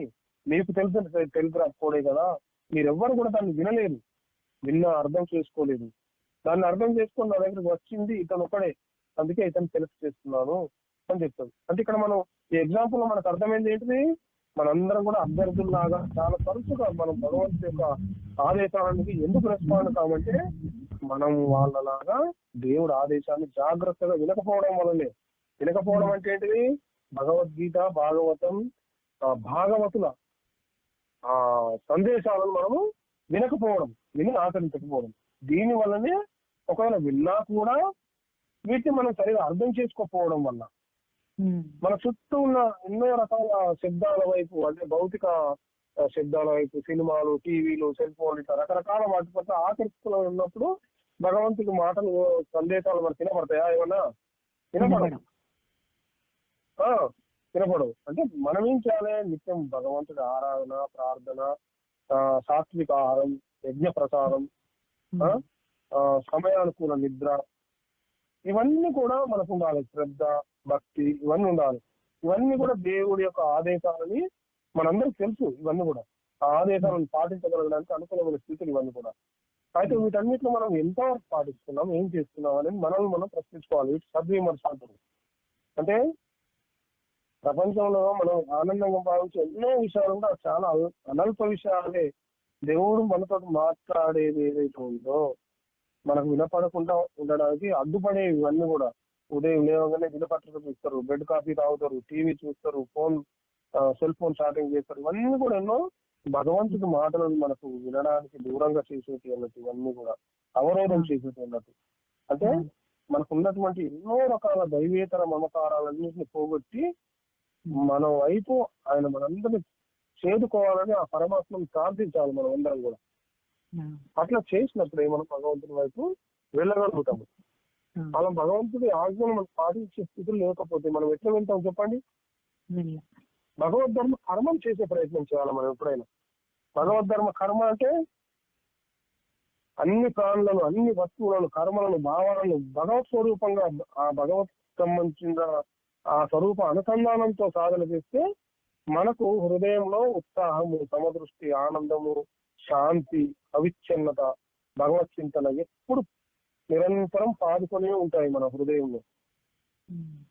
మీకు తెలిసిన టెలిగ్రాఫ్ కోడే కదా, మీరెవ్వరు కూడా దాన్ని వినలేదు, అర్థం చేసుకోలేదు. దాన్ని అర్థం చేసుకొని నా దగ్గరికి వచ్చింది ఇతను ఒకడే, అందుకే ఇతను సెలెక్ట్ చేస్తున్నాను అని చెప్తాడు. అంటే ఇక్కడ మనం ఈ ఎగ్జాంపుల్ లో మనకు అర్థమైంది ఏంటిది, మనందరం కూడా అభ్యర్థుల్లాగా చాలా తరచుగా మనం భగవంతుడి యొక్క ఆదేశానికి ఎందుకు రెస్పాండ్ కామంటే మనం వాళ్ళలాగా దేవుడు ఆదేశాన్ని జాగ్రత్తగా వినకపోవడం వల్లనే. వినకపోవడం అంటే ఏంటిది, భగవద్గీత భాగవతం భాగవతుల ఆ సందేశాలను మనము వినకపోవడం, విని ఆచరించకపోవడం. దీని వల్లనే ఒకవేళ విన్నా కూడా వీటిని మనం సరిగా అర్థం చేసుకోకపోవడం వల్ల మన చుట్టూ ఉన్న ఎన్నో రకాల శబ్దాల వైపు, అంటే భౌతిక శబ్దాల వైపు, సినిమాలు, టీవీలు, సెల్ ఫోన్లు, ఇట్లా రకరకాల వాటి పట్ల ఆకర్షితులు ఉన్నప్పుడు భగవంతుడి మాటలు, సందేశాలు మనకు వినపడతాయా? ఏమన్నా వినపడవు. వినపడవు. అంటే మనం ఏం చేయాలి, నిత్యం భగవంతుడి ఆరాధన, ప్రార్థన, సాత్విక ఆహారం, యజ్ఞ ప్రసారం, సమయానుకూల నిద్ర, ఇవన్నీ కూడా మనకు ఉండాలి. శ్రద్ధ, భక్తి, ఇవన్నీ ఉండాలి. ఇవన్నీ కూడా దేవుడి యొక్క ఆదేశాలని మనందరికి తెలుసు. ఇవన్నీ కూడా ఆ ఆదేశాలను పాటించగలగడానికి అనుకూలమైన స్థితులు ఇవన్నీ కూడా. అయితే వీటన్నిటిలో మనం ఎంతవరకు పాటిస్తున్నాం, ఏం చేస్తున్నాం అనేది మనల్ని మనం ప్రశ్నించుకోవాలి. వీటి సద్విమర్శ అంటారు. అంటే ప్రపంచంలో మనం ఆనందంగా భావించే ఎన్నో విషయాలు కూడా చాలా అనల్ప విషయాలే. దేవుడు మనతో మాట్లాడేది ఏదైతే ఉందో మనకు వినపడకుండా ఉండడానికి అడ్డుపడేవి ఇవన్నీ కూడా. ఉదయం లేవగానే దినపత్రిక చూస్తారు, బెడ్ కాఫీ తాగుతారు, టీవీ చూస్తారు, సెల్ ఫోన్ చాటింగ్ చేస్తారు. ఇవన్నీ కూడా ఎన్నో భగవంతుడి మాటలను మనకు వినడానికి దూరంగా చేసేటి అన్నట్టు, ఇవన్నీ కూడా అవరోధం చేసేటి అన్నట్టు. అంటే మనకు ఉన్నటువంటి ఎన్నో రకాల దైవేతర మమకారాలన్నింటినీ పోగొట్టి మన వైపు ఆయన మనందరినీ చేదుకోవాలని ఆ పరమాత్మను ప్రార్థించాలి మనం అందరం కూడా. అట్లా చేసినప్పుడే మనం భగవంతుడి వైపు వెళ్ళగలుగుతాము. అలా భగవంతుడి ఆజ్ఞను మనం పాటించే స్థితులు లేకపోతే మనం ఎట్లా వెళ్తాం చెప్పండి? భగవద్ధర్మ కర్మం చేసే ప్రయత్నం చేయాలి మనం ఎప్పుడైనా. భగవద్ధర్మ కర్మ అంటే అన్ని ప్రాణులను, అన్ని వస్తువులను, కర్మలను, భావాలను భగవత్ స్వరూపంగా, ఆ భగవత్ సంబంధించిన ఆ స్వరూప అనుసంధానంతో సాధన చేస్తే మనకు హృదయంలో ఉత్సాహము, సమదృష్టి, ఆనందము, శాంతి, అవిచ్ఛిన్నత, భగవత్ చింతన ఎప్పుడు నిరంతరం పాదుకొని ఉంటాయి మన హృదయంలో.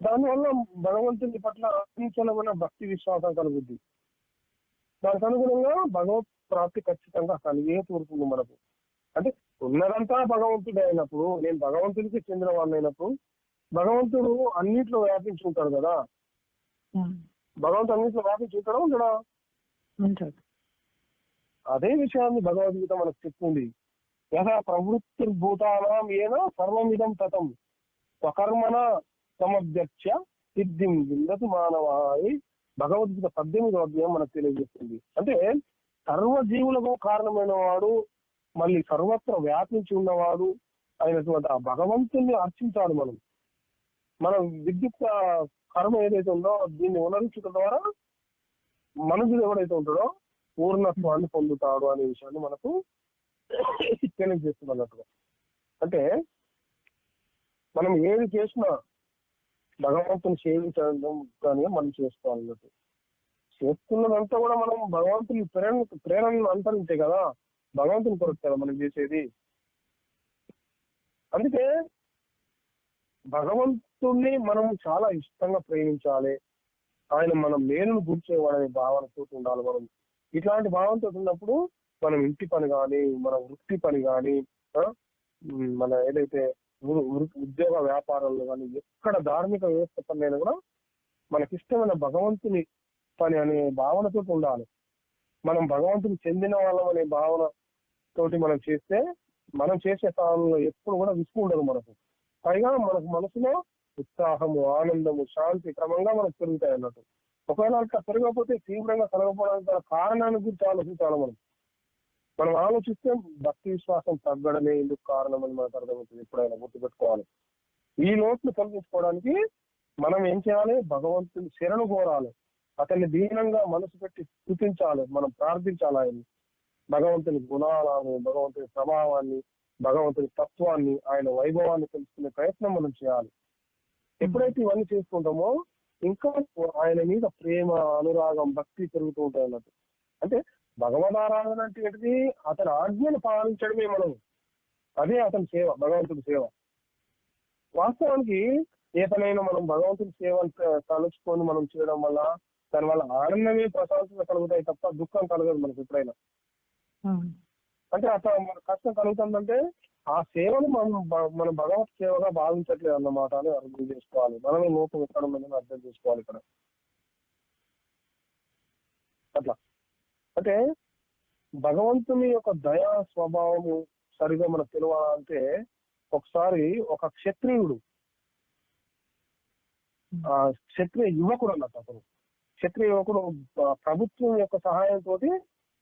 దానివల్ల భగవంతుని పట్ల అచంచలమైన భక్తి విశ్వాసం కలుగుద్ది. దానికి అనుగుణంగా భగవత్ ప్రాప్తి ఖచ్చితంగా కలిగే తీరుతుంది మనకు. అంటే ఉన్నదంతా భగవంతుడే అయినప్పుడు, నేను భగవంతుడికి చెందిన వాడిని అయినప్పుడు, భగవంతుడు అన్నిట్లో వ్యాపించి ఉంటాడు కదా. భగవంతుడు అన్నింటిలో వ్యాపించి ఉంటాడా ఉండడా? అదే విషయాన్ని భగవద్గీత మనకు చెప్తుంది. యథా ప్రవృత్తిర్భూతానాం ఏన సర్వమిదం తతం స్వకర్మణ సమభ్యర్చ్య సిద్ధిం విందతి మానవాయి. భగవద్గీత 18వ అధ్యాయం మనకు తెలియజేస్తుంది. అంటే సర్వజీవులకు కారణమైన వాడు, మళ్ళీ సర్వత్ర వ్యాపించి ఉన్నవాడు అయినటువంటి ఆ భగవంతుని అర్చించాలి మనం. మనం విద్యుత్ కర్మ ఏదైతే ఉందో దీన్ని ఉనరించడం ద్వారా మనుషుడు ఎవడైతే ఉంటాడో పూర్ణత్వాన్ని పొందుతాడు అనే విషయాన్ని మనకు తెలియజేస్తున్నట్టుగా. అంటే మనం ఏది చేసినా భగవంతుని సేవించడం కానీ మనం చేసుకోవాలన్నట్టు. చేస్తున్నదంతా కూడా మనం భగవంతుని ప్రేరణను అనుసరించే కదా, భగవంతుని కొరకు కదా మనం చేసేది. అందుకే భగవంతుణ్ణి మనం చాలా ఇష్టంగా ప్రేమించాలి. ఆయన మనం మేలును కూర్చేవాడనే భావనతో ఉండాలి. మనం ఇట్లాంటి భావనతో ఉన్నప్పుడు మనం ఇంటి పని కానీ, మన వృత్తి పని కానీ, మన ఏదైతే ఉద్యోగ వ్యాపారాల్లో కానీ, ఎక్కడ ధార్మిక వ్యవస్థ పని అయినా కూడా మనకిష్టమైన భగవంతుని పని అనే భావనతో ఉండాలి. మనం భగవంతుని చెందిన వాళ్ళం అనే భావన తోటి మనం చేస్తే మనం చేసే స్థానంలో ఎప్పుడు కూడా విసుగు ఉండదు మనకు. పైగా మనకు మనసులో ఉత్సాహము, ఆనందము, శాంతి క్రమంగా మనకు పెరుగుతాయి అన్నట్టు. ఒకవేళ అట్లా పెరగకపోతే, తీవ్రంగా కలగకపోవడానికి కారణాన్ని గురించి ఆలోచించాలి మనం. మనం ఆలోచిస్తే భక్తి విశ్వాసం తగ్గడమే ఎందుకు కారణం అని మనకు అర్థమవుతుంది. ఎప్పుడైనా గుర్తుపెట్టుకోవాలి. ఈ లోటును తొలగించుకోవడానికి మనం ఏం చేయాలి? భగవంతుని శరణు కోరాలి. అతన్ని దీనంగా మనసు పెట్టి స్తుతించాలి. మనం ప్రార్థించాలి ఆయన్ని. భగవంతుని గుణాలను, భగవంతుని ప్రభావాన్ని, భగవంతుని తత్వాన్ని, ఆయన వైభవాన్ని తెలుసుకునే ప్రయత్నం మనం చేయాలి. ఎప్పుడైతే ఇవన్నీ చేసుకుంటామో ఇంకా ఆయన మీద ప్రేమ, అనురాగం, భక్తి పెరుగుతూ ఉంటాయి అన్నట్టు. అంటే భగవదారాధన అంటే ఏంటిది? అతని ఆజ్ఞను పాలించడమే మనం. అదే అతని సేవ, భగవంతుడి సేవ. వాస్తవానికి ఏ పనైనా మనం భగవంతుడి సేవను తలుచుకొని మనం చేయడం వల్ల దానివల్ల ఆనందమే, ప్రశాంతత కలుగుతాయి తప్ప దుఃఖం కలగదు మనకు ఎప్పుడైనా. అంటే అట్లా మన కష్టం కలుగుతుందంటే ఆ సేవను మనం భగవత్ సేవగా భావించట్లేదు అన్నమాట అని అర్థం చేసుకోవాలి. మనమే లోపం ఎక్కడ ఉందని అర్థం చేసుకోవాలి ఇక్కడ. అట్లా అంటే భగవంతుని యొక్క దయా స్వభావము సరిగా మనకు తెలియాలంటే, ఒకసారి ఒక క్షత్రియుడు, ఆ క్షత్రియ యువకుడు అన్నట్టు, అతను క్షత్రియ యువకుడు ప్రభుత్వం యొక్క సహాయంతో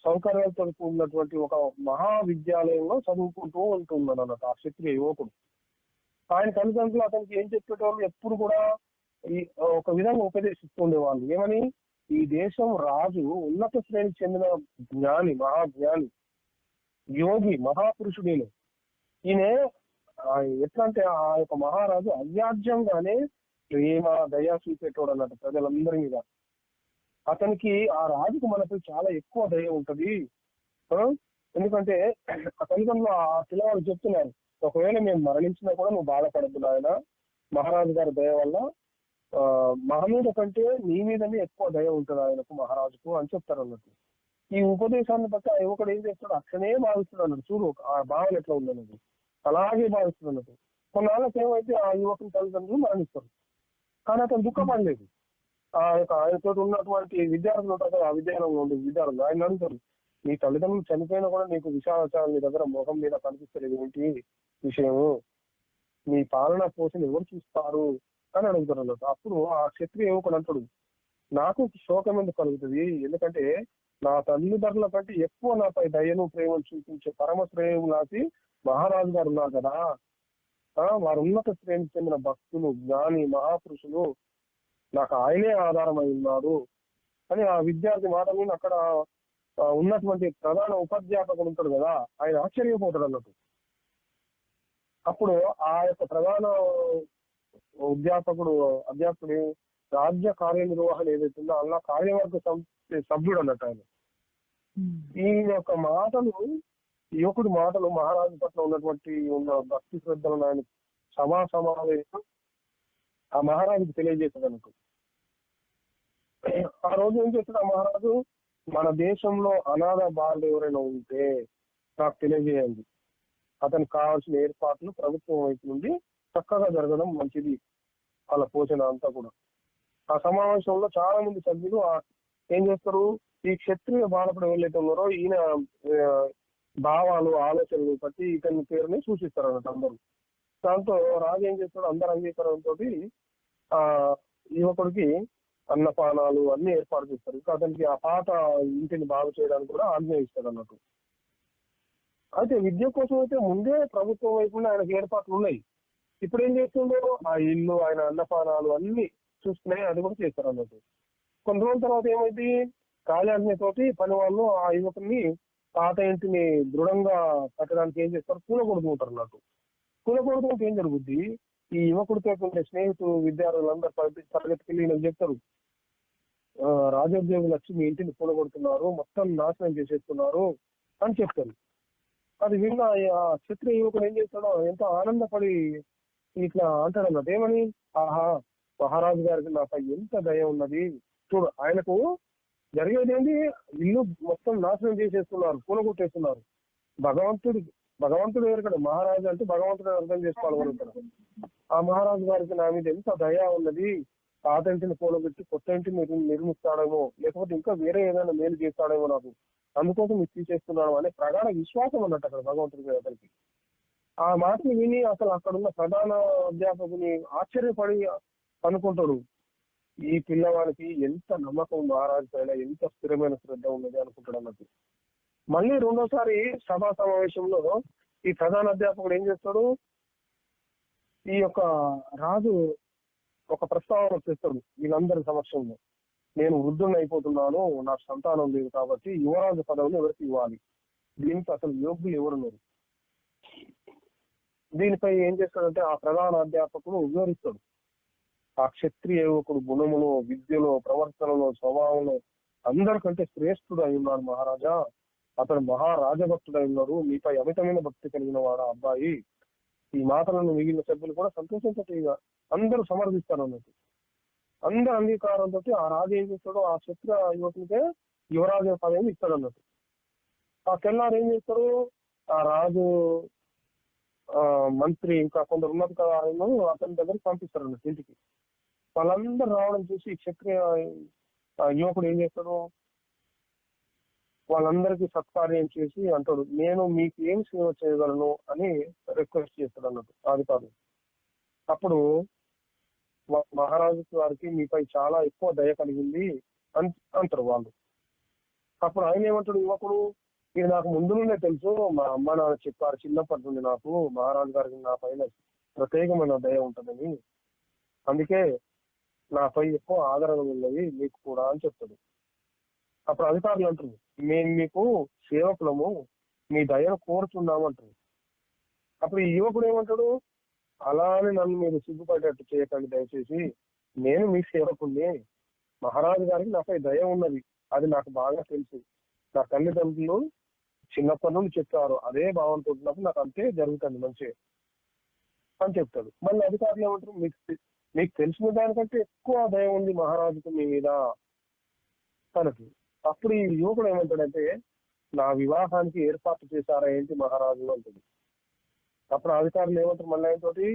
సౌకర్యాలతో ఉన్నటువంటి ఒక మహావిద్యాలయంలో చదువుకుంటూ ఉంటున్నాడు అన్నట్టు ఆ క్షత్రియ యువకుడు. ఆయన తల్లిదండ్రులు అతనికి ఏం చెప్పేటోళ్ళు ఎప్పుడు కూడా ఈ ఒక విధంగా ఉపదేశిస్తూ ఉండేవాళ్ళు. ఏమని? ఈ దేశం రాజు ఉన్నత శ్రేణికి చెందిన జ్ఞాని, మహాజ్ఞాని, యోగి, మహాపురుషుడు. ఈయన ఎట్లా అంటే ఆ యొక్క మహారాజు అవ్యాజ్యంగానే ప్రేమ, దయా చూపేటోడు అన్నట్టు ప్రజలందరి మీద. అతనికి ఆ రాజుకు మనపై చాలా ఎక్కువ దయ ఉంటది. ఎందుకంటే ఆ తల్లిదండ్రులు ఆ పిల్లవాళ్ళు చెప్తున్నారు, ఒకవేళ మేము మరణించినా కూడా నువ్వు బాధపడద్దు నాయన, మహారాజు గారి దయ వల్ల మహమూద కంటే నీ మీదనే ఎక్కువ దయ ఉంటుంది ఆయనకు, మహారాజుకు అని చెప్తారు అన్నట్టు. ఈ ఉపదేశాన్ని బట్టి ఆ యువకుడు ఏం చేస్తాడు? అట్లనే భావిస్తున్నాడు అన్నట్టు. చూడు ఆ భావన ఎట్లా ఉందన్నది, అలాగే భావిస్తున్నాడు అన్నట్టు. కొన్నాళ్ళకి ఏమైతే ఆ యువకుని తల్లిదండ్రులు మరణిస్తారు. కానీ అతను దుఃఖపడలేదు. ఆ యొక్క ఆయనతో ఉన్నటువంటి విద్యార్థులు ఉంటారు కదా, ఆ విద్యాలయంలో ఉండే విద్యార్థులు ఆయన అడుగుతారు, నీ తల్లిదండ్రులు చనిపోయినా కూడా నీకు విశాలచారం నీ దగ్గర ముఖం మీద కనిపిస్తలేదు, ఏంటి విషయము? నీ పాలన పోషణ ఎవరు చూస్తారు అని అడుగుతారు అన్నట్టు. అప్పుడు ఆ క్షత్రియ యువకుడు అంటాడు, నాకు శోకం ఎందుకు కలుగుతుంది? ఎందుకంటే నా తల్లిదండ్రుల కంటే ఎక్కువ నాపై దయను, ప్రేమను చూపించే పరమ శ్రేయము నాటి మహారాజు గారు ఉన్నారు కదా, వారు ఉన్నత శ్రేణికి చెందిన భక్తులు, జ్ఞాని, మహాపురుషులు, నాకు ఆయనే ఆధారమై ఉన్నాడు అని ఆ విద్యార్థి మాటలు అక్కడ ఉన్నటువంటి ప్రధాన ఉపాధ్యాపకుడు ఉంటాడు కదా, ఆయన ఆశ్చర్యపోతాడు అన్నట్టు. అప్పుడు ఆ యొక్క ప్రధాన అధ్యాపకుడు రాజ్య కార్యనిర్వహణ ఏదైతుందో అలా కార్యవర్గ సభ్యుడు అన్నట్టు ఆయన. ఈ యొక్క మాటలు, యువకుడి మాటలు మహారాజు పట్ల ఉన్న భక్తి శ్రద్ధలను ఆయన సమావేశం ఆ మహారాజుకి తెలియజేశాడు అనుకో. ఆ రోజు ఏం చేస్తాడు ఆ మహారాజు, మన దేశంలో అనాథ బాలుడు ఎవరైనా ఉంటే నాకు తెలియజేయండి, అతనికి కావాల్సిన ఏర్పాట్లు ప్రభుత్వం వైపు నుండి చక్కగా జరగడం మంచిది, వాళ్ళ పోషణ అంతా కూడా. ఆ సమావేశంలో చాలా మంది సభ్యులు ఏం చేస్తారు, ఈ క్షత్రియ బాలకుడు ఎవరైతే ఉన్నారో ఈయన భావాలు ఆలోచనలు బట్టి ఇతని పేరుని సూచిస్తారు అన్నట్టు అందరూ. దాంతో రాజు ఏం చేస్తాడు, అందరు అంగీకారంతో ఆ యువకుడికి అన్నపానాలు అన్ని ఏర్పాటు చేస్తారు. ఇంకా అతనికి ఆ పాత ఇంటిని బాగు చేయడానికి కూడా ఆజ్ఞ ఇస్తాడు అన్నట్టు. అయితే విద్య కోసం అయితే ముందే ప్రభుత్వం వైపు ఆయనకు ఏర్పాట్లు ఉన్నాయి. ఇప్పుడు ఏం చేస్తుండో ఆ ఇల్లు, ఆయన అన్నపానాలు అన్ని చూసుకునే అది కూడా చేస్తారు అన్నట్టు. కొన్ని రోజుల తర్వాత ఏమైంది, కార్యాజ్ఞతోటి పని వాళ్ళు ఆ యువకుని పాత ఇంటిని దృఢంగా కట్టడానికి ఏం చేస్తారు, కూలగొడుతుంటారు అన్నట్టు. కూలగొడుతుంటే ఏం జరుగుద్ది, ఈ యువకుడితో ఉండే స్నేహితులు విద్యార్థులందరూ తరగతికి ఈయనకు చెప్తారు, రాజోద్యోగులు వచ్చి మీ ఇంటిని కూలగొడుతున్నారు, మొత్తం నాశనం చేసేస్తున్నారు అని చెప్తారు. అది విన్న ఆ క్షత్రియ యువకుడు ఏం చేస్తాడో ఎంతో ఆనందపడి ఇట్లా అంటాడు అన్నట్టు, ఏమని, ఆహా మహారాజు గారికి నాపై ఎంత దయ ఉన్నది, చూడు ఆయనకు జరిగేది ఏంటి, ఇల్లు మొత్తం నాశనం చేసేస్తున్నారు, కూలగొట్టేస్తున్నారు. భగవంతుడు ఎవరు కదా, మహారాజు అంటే భగవంతుడు అర్థం చేసుకోవాలి మనం ఇక్కడ. ఆ మహారాజు గారికి నా మీద ఎంత దయ ఉన్నది, పాత ఇంటిని కూలగొట్టి కొత్త ఇంటిని నిర్మిస్తాడేమో, లేకపోతే ఇంకా వేరే ఏదైనా మేలు చేస్తాడేమో నాకు, అందుకోసం ఇది తీసేస్తున్నాడు అనే ప్రగాఢ విశ్వాసం అన్నట్టు అక్కడ భగవంతుడి అతనికి. ఆ మాటని విని అసలు అక్కడున్న ప్రధాన అధ్యాపకుని ఆశ్చర్యపడి అనుకుంటాడు, ఈ పిల్లవాడికి ఎంత నమ్మకం మహారాజు పైన, ఎంత స్థిరమైన శ్రద్ధ ఉన్నది అనుకుంటాడు అన్నట్టు. మళ్ళీ రెండోసారి సభా సమావేశంలో ఈ ప్రధాన అధ్యాపకుడు ఏం చేస్తాడు, ఈ యొక్క రాజు ఒక ప్రస్తావన చేస్తాడు వీళ్ళందరి సమక్షంలో, నేను వృద్ధుని అయిపోతున్నాను, నాకు సంతానం లేదు కాబట్టి యువరాజు పదవిని ఎవరికి ఇవ్వాలి, దీనికి అసలు యోగ్యులు ఎవరున్నారు. దీనిపై ఏం చేస్తాడంటే ఆ ప్రధాన అధ్యాపకుడు వివరిస్తాడు, ఆ క్షత్రియ యువకుడు గుణములో, విద్యలో, ప్రవర్తనలో, స్వభావంలో అందరికంటే శ్రేష్ఠుడు అయి ఉన్నాడు మహారాజా, అతడు మహారాజభక్తుడు అయి ఉన్నారు, మీపై అమితమైన భక్తి కలిగిన వాడు అబ్బాయి. ఈ మాటలను మిగిలిన సభ్యులు కూడా సంతోషంతో అందరూ సమర్థిస్తారు అన్నట్టు. అందరు అంగీకారంతో ఆ రాజు ఏం చేస్తాడో ఆ క్షత్రియ యువకునికే యువరాజు పదవిని ఇస్తాడు అన్నట్టు. ఆ తెల్లారు ఏం చేస్తారు, ఆ రాజు మంత్రి ఇంకా కొందరు ఉన్నతాధికారులను అతని దగ్గరికి పంపిస్తారు అన్నట్టు ఇంటికి. వాళ్ళందరూ రావడం చూసి క్షత్రియ యువకుడు ఏం చేస్తాడు, వాళ్ళందరికీ సత్కార్యం చేసి అంటాడు, నేను మీకు ఏం సేవ చేయగలను అని రిక్వెస్ట్ చేస్తాడు అన్నట్టు అధికారులు. అప్పుడు మహారాజు గారికి మీపై చాలా ఎక్కువ దయ కలిగింది అంటారు వాళ్ళు. అప్పుడు ఆయన ఏమంటాడు, యువకుడు, ఇది నాకు ముందు నుండే తెలుసు, మా అమ్మ నాన్న చెప్పారు చిన్నప్పటి నుండి నాకు మహారాజు గారికి నా పైన ప్రత్యేకమైన దయ ఉంటుందని, అందుకే నాపై ఎక్కువ ఆదరణ ఉన్నది మీకు కూడా అని చెప్తాడు. అప్పుడు అధికారులు అంటారు, మేము మీకు సేవకులము, మీ దయను కోరుతున్నామంటారు. అప్పుడు ఈ యువకుడు ఏమంటాడు, అలానే నన్ను మీరు సిగ్గుపడేటట్టు చేయకండి దయచేసి, నేను మీ సేవకుడిని, మహారాజు గారికి నాపై దయ ఉన్నది, అది నాకు బాగా తెలుసు, నా తల్లిదండ్రులు చిన్నప్పటి నుండి చెప్పారు, అదే భావనతో ఉన్నప్పుడు నాకు అంతే జరుగుతుంది మంచి అని చెప్తాడు. మళ్ళీ అధికారులు ఏమంటారు, మీకు తెలిసిన దానికంటే ఎక్కువ దయ ఉంది మహారాజుకు మీ మీద తనకి. అప్పుడు ఈ యువకుడు ఏమంటాడంటే, నా వివాహానికి ఏర్పాటు చేశారా ఏంటి మహారాజు అంటుంది. అప్పుడు అధికారులు ఏమంటారు మళ్ళీ ఆయనతోటి,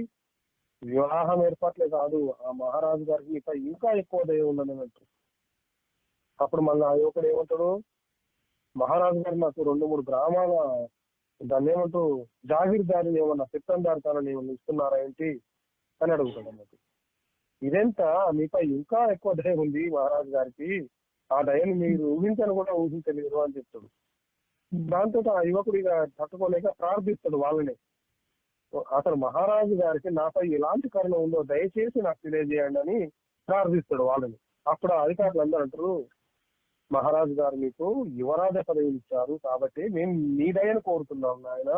వివాహం ఏర్పాట్లే కాదు, ఆ మహారాజు గారికి మీపై ఇంకా ఎక్కువ దయ ఉందని అంటారు. అప్పుడు మళ్ళీ ఆ యువకుడు ఏమంటాడు, మహారాజు గారు నాకు 2-3 గ్రామాల దాన్ని ఏమంటూ జాగీర్దారిని ఏమన్నా పెత్తందారితనాన్ని ఏమన్నా ఇస్తున్నారా ఏంటి అని అడుగుతాడు అన్నట్టు. ఇదెంత, మీపై ఇంకా ఎక్కువ దయ ఉంది మహారాజు గారికి, ఆ దయని మీరు ఊహించని కూడా ఊహించలేరు అని చెప్తాడు. దాంతో ఆ యువకుడు ఇక తట్టుకోలేక ప్రార్థిస్తాడు వాళ్ళని, అసలు మహారాజు గారికి నాపై ఎలాంటి కరుణ ఉందో దయచేసి నాకు తెలియజేయండి అని ప్రార్థిస్తాడు వాళ్ళని. అప్పుడు అధికారులు అందరూ అంటారు, మహారాజు గారు మీకు యువరాజ పదవిని ఇచ్చారు కాబట్టి మేము నీ దయను కోరుతున్నాం నాయన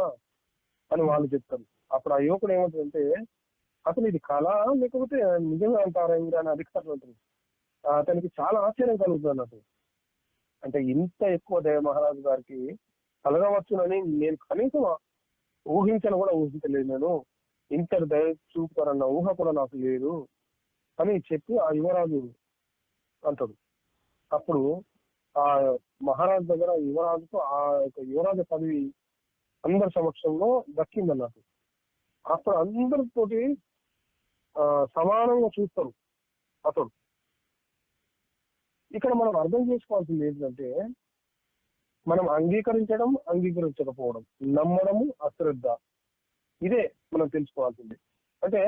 అని వాళ్ళు చెప్తారు. అప్పుడు ఆ యువకుడు ఏమంటుందంటే, అసలు ఇది కళ లేకపోతే నిజంగా అంటారా మీరు అని అధికారులు ఉంటుంది. అతనికి చాలా ఆశ్చర్యం కలుగుతుంది అన్నట్టు. అంటే ఇంత ఎక్కువ దయ మహారాజు గారికి కలగవచ్చునని నేను కనీసం ఊహించను కూడా ఊహించలేదు. నేను ఇంత దయ చూపుతారన్న ఊహ కూడా నాకు లేదు అని చెప్పి ఆ యువరాజు అంటాడు. అప్పుడు ఆ మహారాజు దగ్గర యువరాజుకు ఆ యొక్క యువరాజు పదవి అందరి సమక్షంలో దక్కిందన్నట్టు. అప్పుడు అందరితోటి సమానంగా చూస్తారు అతడు. ఇక్కడ మనం అర్థం చేసుకోవాల్సింది ఏంటంటే, మనం అంగీకరించడం, అంగీకరించకపోవడం, నమ్మడము, అశ్రద్ధ, ఇదే మనం తెలుసుకోవాల్సింది. అంటే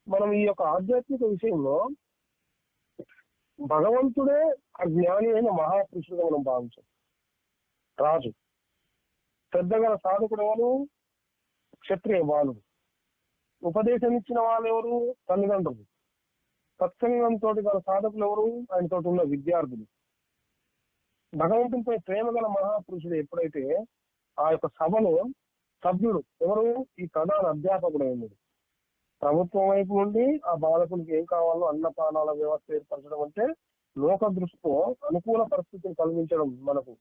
మనం ఈ యొక్క ఆధ్యాత్మిక విషయంలో భగవంతుడే ఆ జ్ఞాని అయిన మహాపురుషుడుగా మనం భావించాం. రాజు శ్రద్ధ గల సాధకుడు ఎవరు? క్షత్రియ బాలుడు. ఉపదేశం ఇచ్చిన వాళ్ళు ఎవరు? తల్లిదండ్రులు. సత్సంగంతో గల సాధకులు ఎవరు? ఆయనతో ఉన్న విద్యార్థులు. భగవంతునిపై ప్రేమ గల మహాపురుషుడు ఎప్పుడైతే ఆ యొక్క సభలో సభ్యుడు ఎవరు? ఈ ప్రధాన అధ్యాపకుడు అయినది. ప్రభుత్వం వైపు నుండి ఆ బాలకునికి ఏం కావాలో అన్నపానాల వ్యవస్థ ఏర్పరచడం అంటే లోక దృష్టితో అనుకూల పరిస్థితిని కలిగించడం. మనకు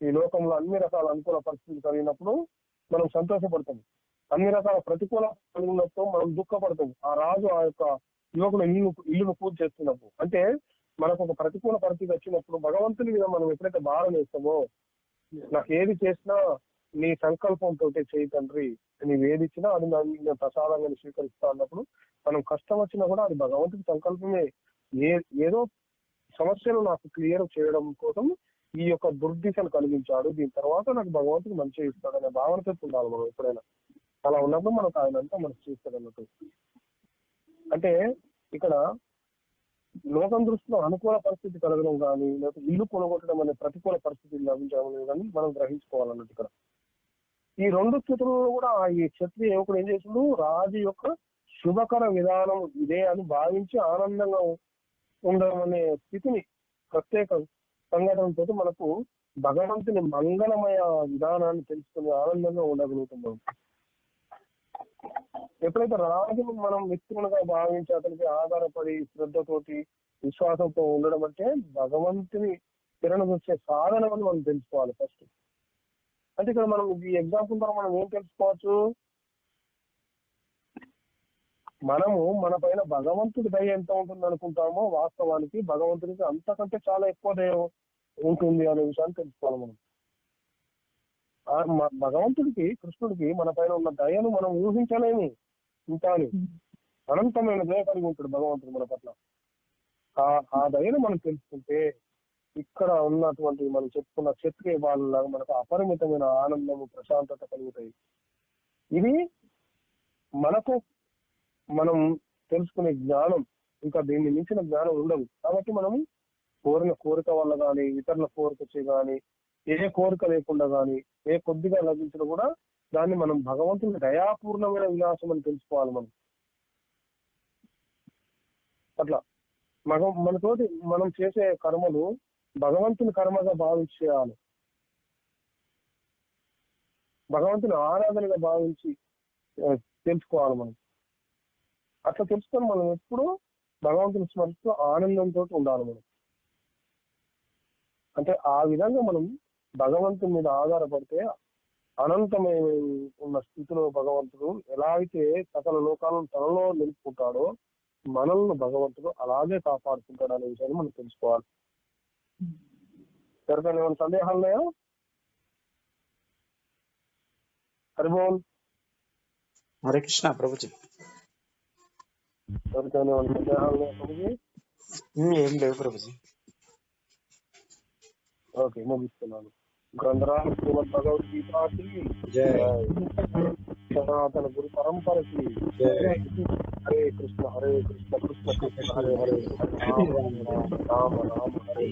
ఈ లోకంలో అన్ని రకాల అనుకూల పరిస్థితులు కలిగినప్పుడు మనం సంతోషపడతాం, అన్ని రకాల ప్రతికూల కలిగినప్పుడు మనం దుఃఖపడతాం. ఆ రాజు ఆ యొక్క యువకుడు ఇల్లును పూజ చేస్తున్నప్పుడు, అంటే మనకు ఒక ప్రతికూల పరిస్థితి వచ్చినప్పుడు భగవంతుని మీద మనం ఎప్పుడైతే భారం వేస్తామో, నాకు ఏది చేసినా నీ సంకల్పంతో చేయి తండ్రి, నీవు ఏది ఇచ్చినా అది నేను ప్రసాదంగా స్వీకరిస్తా అన్నప్పుడు మనం కష్టం వచ్చినా కూడా అది భగవంతుడి సంకల్పమే. ఏదో సమస్యలు నాకు క్లియర్ చేయడం కోసం ఈ యొక్క దుర్దిశను కలిగించాడు, దీని తర్వాత నాకు భగవంతుడు మంచిగా ఇస్తాడు అనే భావనతో ఉండాలి మనం ఎప్పుడైనా. అలా ఉన్నప్పుడు మనకు ఆయన అంతా మనకు చేస్తాడు అన్నట్టు. అంటే ఇక్కడ లోకం దృష్టిలో అనుకూల పరిస్థితి కలగడం కానీ, లేకపోతే ఇల్లు కొనగొట్టడం అనే ప్రతికూల పరిస్థితి లభించడం కానీ మనం గ్రహించుకోవాలన్నట్టు. ఇక్కడ ఈ రెండు స్థితులలో కూడా ఈ క్షత్రియ యువకుడు ఏం చేసిండు? రాజు యొక్క శుభకర విధానం ఇదే అని భావించి ఆనందంగా ఉండడం అనే స్థితిని, ప్రత్యేక సంఘటనతో మనకు భగవంతుని మంగళమయ విధానాన్ని తెలుసుకుని ఆనందంగా ఉండగలుగుతున్నాం. ఎప్పుడైతే రాజును మనం మిత్రులుగా భావించి అతనికి ఆధారపడి శ్రద్ధతోటి విశ్వాసంతో ఉండడం అంటే భగవంతుని కిరణం వచ్చే సాధన అని మనం తెలుసుకోవాలి ఫస్ట్. అంటే ఇక్కడ మనం ఈ ఎగ్జాంపుల్ ద్వారా మనం ఏం తెలుసుకోవచ్చు? మనము మన పైన భగవంతుడి దయ ఎంత ఉంటుంది అనుకుంటామో వాస్తవానికి భగవంతుడికి అంతకంటే చాలా ఎక్కువ దయ ఉంటుంది అనే విషయాన్ని తెలుసుకోవాలి మనం. భగవంతుడికి, కృష్ణుడికి మన పైన ఉన్న దయను మనం ఊహించలేము. ఇంకా అనంతమైన దయ కలిగి ఉంటాడు భగవంతుడు మన పట్ల. ఆ దయను మనం తెలుసుకుంటే ఇక్కడ ఉన్నటువంటి మనం చెప్పుకున్న క్షత్రియ బాలులాగా మనకు అపరిమితమైన ఆనందము, ప్రశాంతత కలుగుతాయి. ఇది మనకు మనం తెలుసుకునే జ్ఞానం, ఇంకా దీన్ని మించిన జ్ఞానం ఉండదు. కాబట్టి మనం కోరిన కోరిక వల్ల కానీ, ఇతరుల కోరిక కానీ, ఏ కోరిక లేకుండా కానీ, ఏ కొద్దిగా లభించినా కూడా దాన్ని మనం భగవంతుని దయాపూర్ణమైన విలాసం అని తెలుసుకోవాలి మనం. అట్లా మనతోటి మనం చేసే కర్మలు భగవంతుని కర్మగా భావించేయాలి, భగవంతుని ఆరాధనగా భావించి తెలుసుకోవాలి మనం. అట్లా తెలుసుకొని మనం ఎప్పుడు భగవంతుని స్మరిస్తూ ఆనందంతో ఉండాలి మనం. అంటే ఆ విధంగా మనం భగవంతుని మీద ఆధారపడితే అనంతమైన ఉన్న స్థితిలో భగవంతుడు ఎలా అయితే సకల లోకాలను తనలో నిలుపుకుంటాడో మనల్ని భగవంతుడు అలాగే కాపాడుకుంటాడు అనే విషయాన్ని మనం తెలుసుకోవాలి. ఎవరికైనా ఏమైనా సందేహాలు ఉన్నాయా? హరిబోల్. హరే కృష్ణ ప్రభుజీ. ఎవరికైనా ఏమైనా సందేహాలు ఉన్నాయా ప్రభుజీ? ఏం లేవు ప్రభుజీ. ఓకే, ముగిస్తున్నాను. గ్రంథరాజ్ శ్రీమద్ భగవద్గీతకి సనాతన గురు పరంపరకి హరే కృష్ణ హరే కృష్ణ కృష్ణ కృష్ణ హరే హరే రామ రామ హరే.